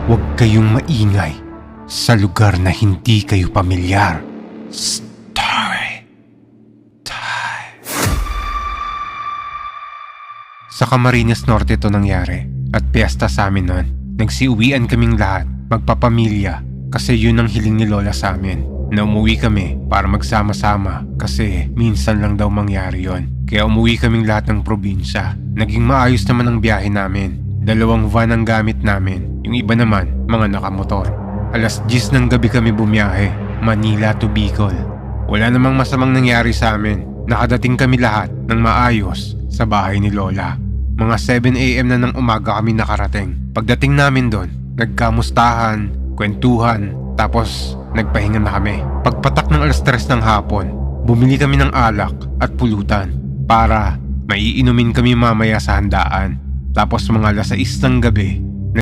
Huwag kayong maingay sa lugar na hindi kayo pamilyar. Story time. Sa Camarines Norte ito nangyari at piyesta sa amin nun. Nagsiuwian kaming lahat, magpapamilya, kasi yun ang hiling ni Lola sa amin. Na umuwi kami para magsama-sama kasi minsan lang daw mangyari yon. Kaya umuwi kaming lahat ng probinsya. Naging maayos naman ang biyahe namin. 2 van ang gamit namin. Yung iba naman, mga nakamotor. 10:00 ng gabi kami bumiyahe, Manila to Bicol. Wala namang masamang nangyari sa amin. Nakadating kami lahat ng maayos sa bahay ni Lola. Mga 7 AM na ng umaga kami nakarating. Pagdating namin doon, nagkamustahan, kwentuhan, tapos nagpahinga na kami. Pagpatak ng 3:00 ng hapon, bumili kami ng alak at pulutan para maiinumin kami mamaya sa handaan. Tapos mga 6:00 ng gabi,